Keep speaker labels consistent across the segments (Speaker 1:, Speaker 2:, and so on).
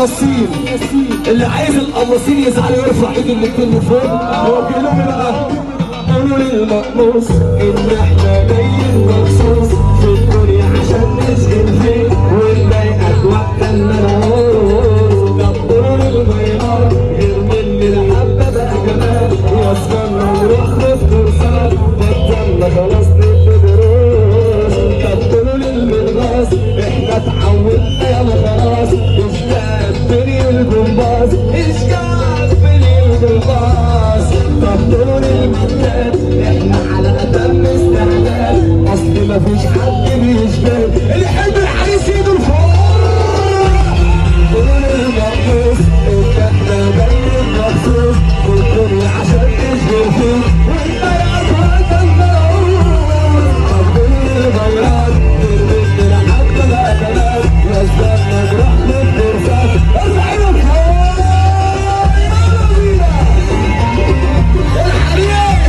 Speaker 1: القناصين اللي عايز القناصين يزعل يرفع ايده الاتنين لفوق. هو بيقول لهم بقى قولوا للمقموص ان احنا جايين مخصوص في الدنيا عشان نسجن فيه ونضايقك وقت ما نعوز. طب قولوا للغيران غير مني الحبه بقى كمان وصلنا نروح خد كورسات بطلنا خلاص ندي دروس. طب قولوا للمنغاص احنا اتعودنا يا خلاص اشتاق بني الجمباز اشتاق بني الجمباز. طب قولوا للمكان احنا على اتم استعداد اصل مفيش حد بيشتاق اللي يحب الحديث ايده لفوق. قولوا للمقموص ان احنا جايين مخصوص في الدنيا عشان نشغل فيه ونضيعك وقت الموعود. طب قولوا للغيران نرمي لحد بقى كلام يزدادنا نروح للدرسات ارفع ايدك فوق. يلا بينا الحريق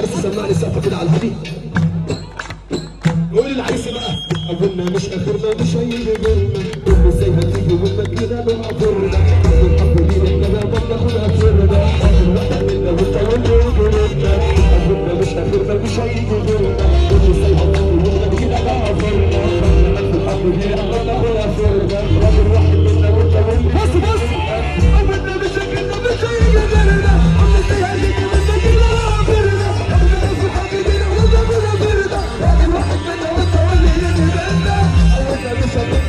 Speaker 1: العريس سمعني سقفه كده على الهادي. قول العريس بقى قلنا مش اخرنا مش هيجي غيرنا، قول ازاي هتيجي والمدينه بنعبرنا، الحب لينا احنا ما بناخدها فرنا، اخر واحد منا وانت واللي غيرنا، قلنا مش اخرنا مش هيجي غيرنا، قول ازاي هتيجي والمدينه بنعبرنا، الحب لينا احنا بناخدها فرنا، اخر واحد منا وانت واللي بص قلنا مش اخرنا مش هيجي غيرنا، قول ازاي هتيجي والمدينه بنعبرنا، الحب لينا احنا بناخدها فرنا، اخر واحد منا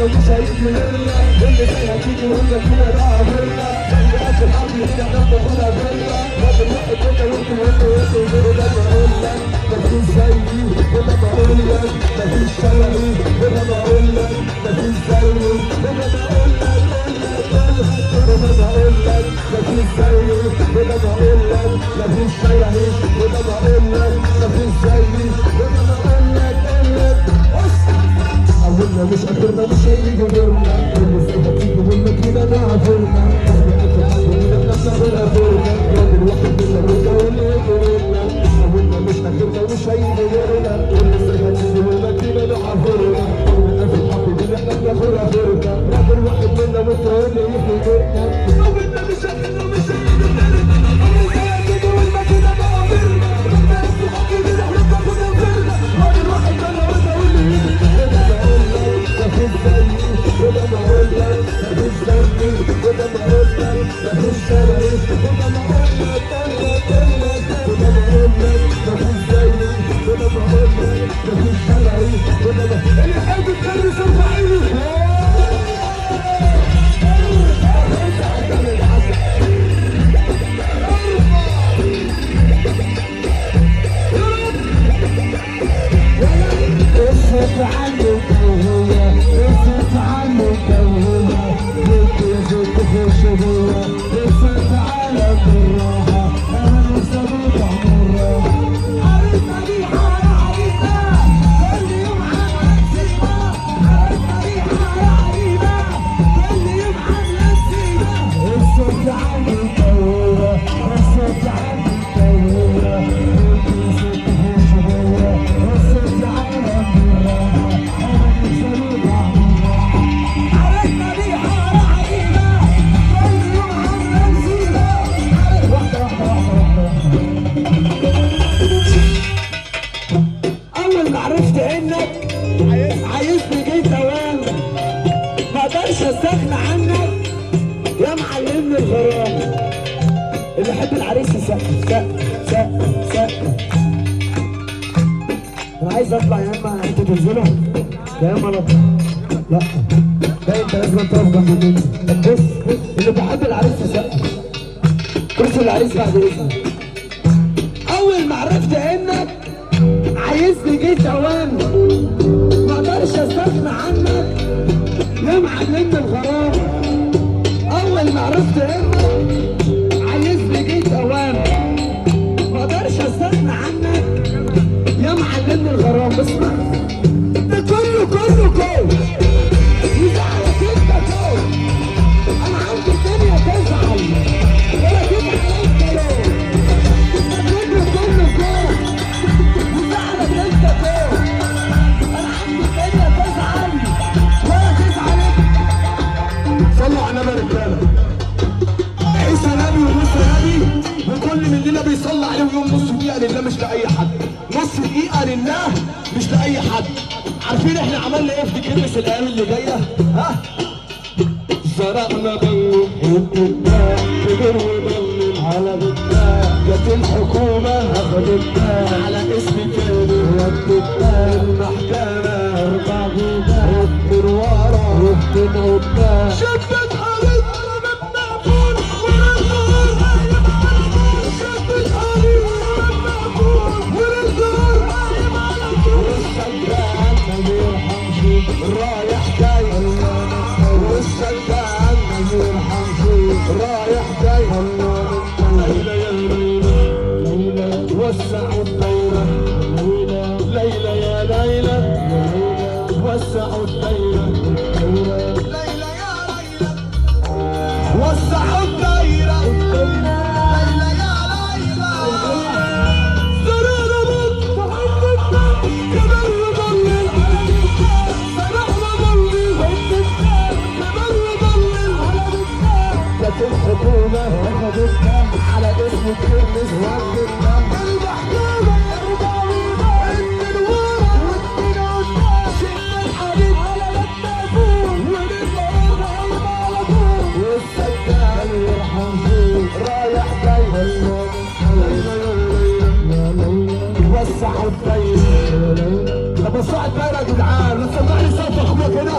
Speaker 1: مش هيجي غيرنا، اللي زي هتيجي وانت كده بقى غيرنا، بقى الحرب اللي احنا بناخدها غيرنا، راجل واحد كده وانت غيرنا، بقول لك مفيش زيي ولا بقول لك مفيش شبهي ولا بقول لك مفيش زيي ولا بقول لك ولا بقول لك مفيش زيي ولا بقول لك مفيش شبهي ولا بقول لك مفيش زيي ولا بقول لك قلنا مش اخرنا مش هيجي غيرنا، اللي زي هتيجي والمدينه نعبرنا، قلنا بناخدها فرنا، راجل واحد منا وانت واللي غيرنا، قلنا مش اخرنا مش هيجي غيرنا، اللي زي هتيجي والمدينه نعبرنا، قلنا في الحب دي احنا بناخدها فرنا، راجل واحد منا وانت واللي غيرنا، قلنا مش اخرنا مش هيجي غيرنا، اللي زي هتيجي والمدينه نعبرنا، قلنا في الحب دي احنا بناخدها فرنا، راجل واحد منا وانت واللي غيرنا، مفيش زيي ولا بقول لك مفيش زيي ولا بقول لك مفيش شبهي ولا بقول لك ولا بقول لك مفيش زيي ولا بقول لك مفيش شبهي ولا بقول اللي يحب يتكلم ارفع ايده استغنى عنك يا معلمني الغرام. اللي يحب العريس يسقف سقف. انا عايز اطلع يا اما انتوا تنزلوا يا اما انا اطلع. لا ده انت لازم تقف جنب مني. طب بص اللي بيحب العريس يسقف. كرسي العريس بعد اذنك. اول ما عرفت انك عايزني جيت اوان ما اقدرش استغنى عنك يا معلمني الغرام. اول ما عرفت انك عايزني جيت اوان ما اقدرش استغنى عنك يا معلمني الغرام. اسمع ده كله كله يزعلك انت كله. انا عندي الدنيا تزعل ولا تزعل انت ليه؟ كله يزعلك انت كله. انا عندي الدنيا تزعل ولا تزعل انت. صلوا على النبي يا رجاله. عيسى نبي وموسى نبي وكل مننا بيصلي عليه ويوم نص دقيقه لله مش لاي حد. نص دقيقه لله مش لاي حد. عارفين احنا عملنا ايه في كلمه الايام اللي جايه؟ ها؟ سرقنا بنو حبنا كبر وضلل على بيتنا. جت الحكومه اخدتنا على اسم تاني ودتنا المحكمه 4 بينا من ورا من قدام. شفت حالتنا مقبول والنهار قايم على طول. شفت حالتنا مقبول والنهار قايم على طول. والسجان ما بيرحمش رايح جاي والسجان ما بيرحمش رايح جاي. ليلى يا ليلى وسعوا الدايرة ليلى يا ليلى وسعوا الدايرة ليلى يا ليلى وسعوا الدايرة ليلى يا ليلى. سرور وسعوا الدايره. طب وسعوا الدايره يا جدعان، ما تسمعني صوت اخويا كده.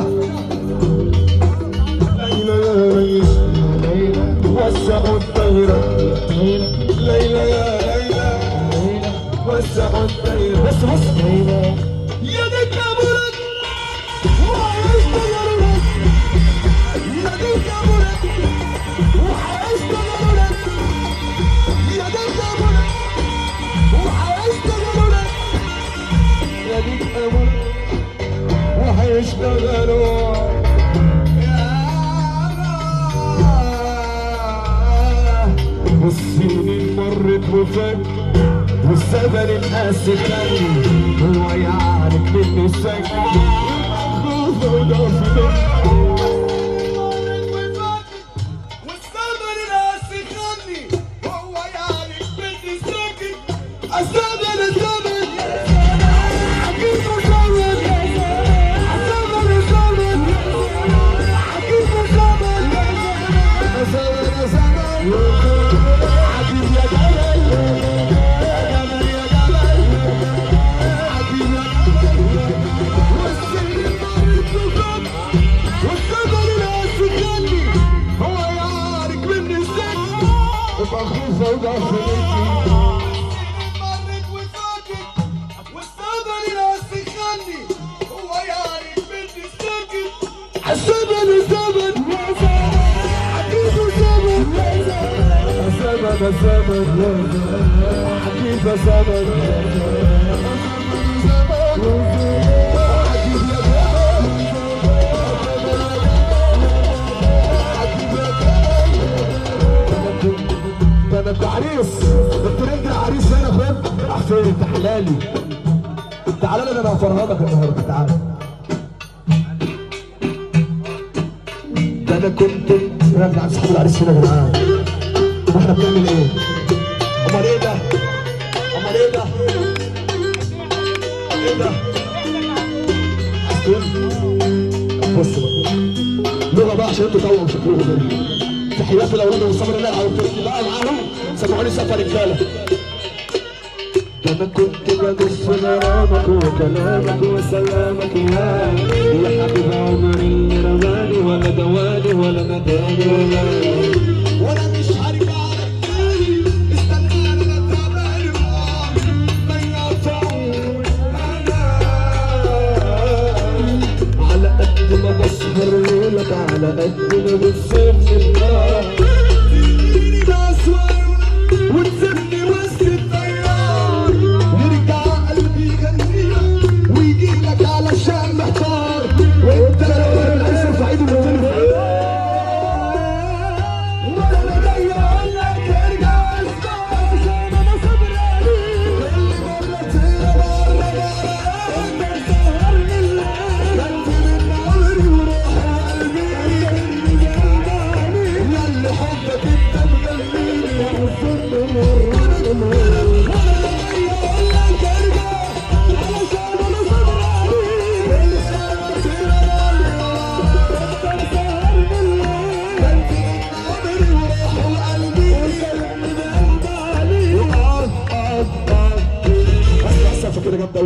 Speaker 1: ليلى يا ليلى وسعوا الدايره، ليلى يا ليلى وسعوا الدايره. بص بص يا ديك يا ولد وهيشتغل ولد، يا ديك يا ولد وهيشتغل ولد، يا ديك يا ولد وهيشتغل ولد، يا ديك يا ولد وهيشتغل ولد. والسنين مرت وفات والزمن القاسي خلي هو يعرف مني سكت خوف وضعف والزمن القاسي خلي هو يعرف مني سكت. الزمن الزمن حكيم الزمن، الزمن الزمن حكيم الزمن، الزمن الزمن حكيم يا جمال. خوف وضعف مرت وفاتت والزمن القاسي خلي هو يعرف مني سكت. الزمن الزمن حبيب الزمن، الزمن الزمن حبيب الزمن. انا انت عريس، الترند عريس هنا خد راح فين؟ تحلالي تعالى لي انا هفرهدك النهارده. تعالى ده انا كنت راجع صاحب العريس هنا يا جدعان. واحنا بنعمل ايه؟ امال ايه ده؟ امال ايه ده؟ ايه ده؟ بص بقى لغه بقى عشان انتوا توأم شكلكم ده. تحيات الاولاد والصبر الله على الطفل بقى معاهم. سمعوني سقف رجاله. ده انا كنت بدس غرامك وكلامك وسلامك يا حبيب عمري، رماني ولا دواني ولا نداني ولا مش هرجع لك تاني. استنى انا تعبان ضيعت عمري انا على قد ما بسهر لك، على قد ما بتسيبني النار تديني بأسوار وتسيبني وسط الطيار. يرجع قلبي يغنيلك ويجيلك علشان محتار، وانت لو العيش في عيد وتلف ولا انا جاي اقول لك ارجع اسمع عشان انا صبر عليك. كل مرة تغير مرة انت سهرني الليل، انت من عمري وروحي وقلبي ياللي حبك انت مجنني والظلم والرضا. كده جامده.